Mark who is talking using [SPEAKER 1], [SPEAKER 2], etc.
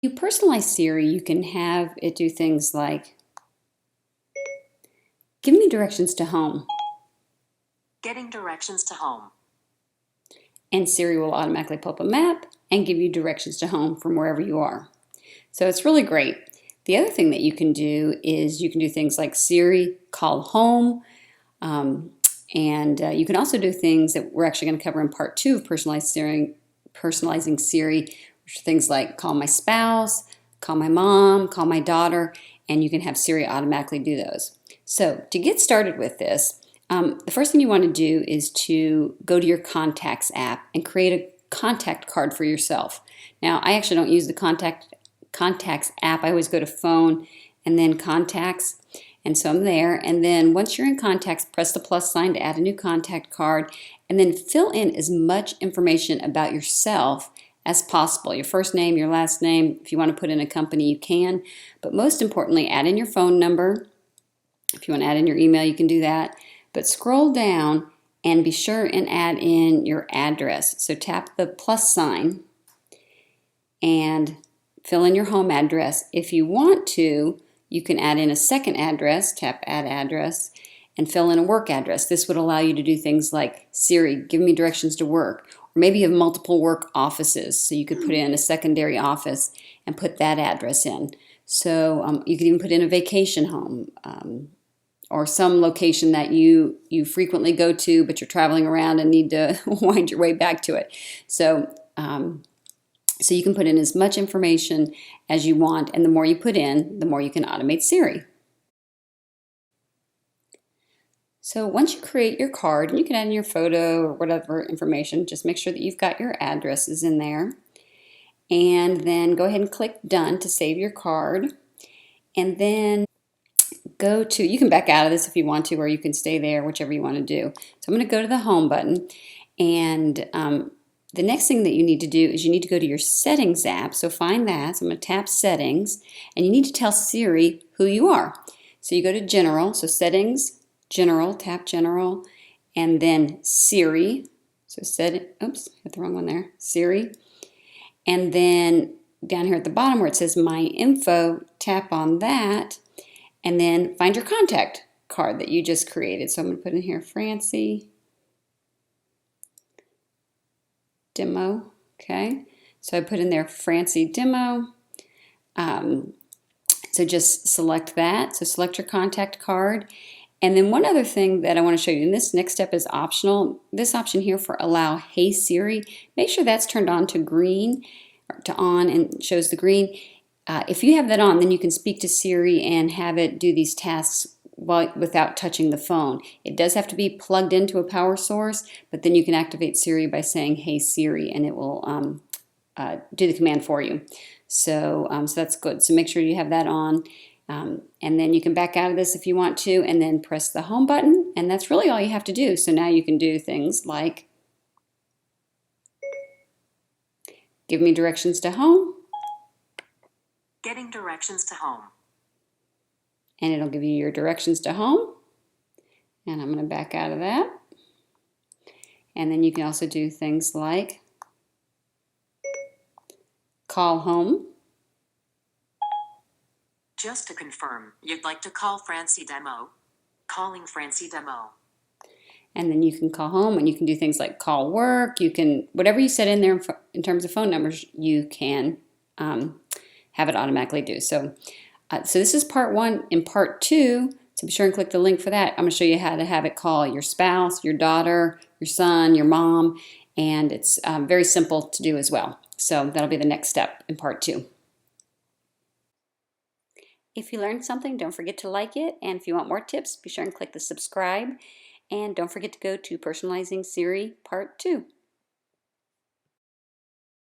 [SPEAKER 1] You personalize Siri, you can have it do things like, give me directions to home.
[SPEAKER 2] Getting directions to home.
[SPEAKER 1] And Siri will automatically pull up a map and give you directions to home from wherever you are. So it's really great. The other thing that you can do is you can do things like Siri, call home, and you can also do things that we're actually going to cover in part 2 of personalizing Siri, which are things like call my spouse, call my mom, call my daughter, and you can have Siri automatically do those. So to get started with this, the first thing you want to do is to go to your Contacts app and create a contact card for yourself. Now, I actually don't use the Contacts app. I always go to Phone and then Contacts, and so I'm there. And then once you're in Contacts, press the plus sign to add a new contact card, and then fill in as much information about yourself as possible. Your first name, your last name. If you want to put in a company, you can. But most importantly, add in your phone number. If you want to add in your email, you can do that. But scroll down and be sure and add in your address. So tap the plus sign and fill in your home address. If you want to, you can add in a second address, tap add address, and fill in a work address. This would allow you to do things like, Siri, give me directions to work. Or maybe you have multiple work offices, so you could put in a secondary office and put that address in. So you could even put in a vacation home, or some location that you frequently go to, but you're traveling around and need to wind your way back to it. So you can put in as much information as you want, and the more you put in, the more you can automate Siri. So once you create your card, and you can add in your photo or whatever information, just make sure that you've got your addresses in there. And then go ahead and click Done to save your card. And then go to, you can back out of this if you want to, or you can stay there, whichever you want to do. So I'm going to go to the Home button, and the next thing that you need to do is you need to go to your Settings app. So find that. So I'm going to tap Settings, and you need to tell Siri who you are. So you go to General, so Settings, General, tap General, and then Siri. So oops, hit the wrong one there. Siri. And then down here at the bottom where it says My Info, tap on that, and then find your contact card that you just created. So I'm going to put in here Francie Demo. Okay, so I put in there Francie Demo. So just select that. So select your contact card. And then one other thing that I want to show you, and this next step is optional. This option here for Allow Hey Siri, make sure that's turned on to green, or to on, and shows the green. If you have that on, then you can speak to Siri and have it do these tasks without touching the phone. It does have to be plugged into a power source, but then you can activate Siri by saying Hey Siri, and it will do the command for you. So that's good. So make sure you have that on. And then you can back out of this if you want to, and then press the Home button, and that's really all you have to do. So now you can do things like give me directions to home.
[SPEAKER 2] Getting directions to home.
[SPEAKER 1] And it'll give you your directions to home. And I'm going to back out of that. And then you can also do things like call home.
[SPEAKER 2] Just to confirm, you'd like to call Francie Demo. Calling Francie Demo.
[SPEAKER 1] And then you can call home, and you can do things like call work. You can, whatever you set in there in terms of phone numbers, you can have it automatically do. So this is part 1. In part 2, so be sure and click the link for that. I'm going to show you how to have it call your spouse, your daughter, your son, your mom, and it's very simple to do as well. So that'll be the next step in part 2. If you learned something, don't forget to like it, and if you want more tips, be sure and click the subscribe, and don't forget to go to Personalizing Siri Part 2.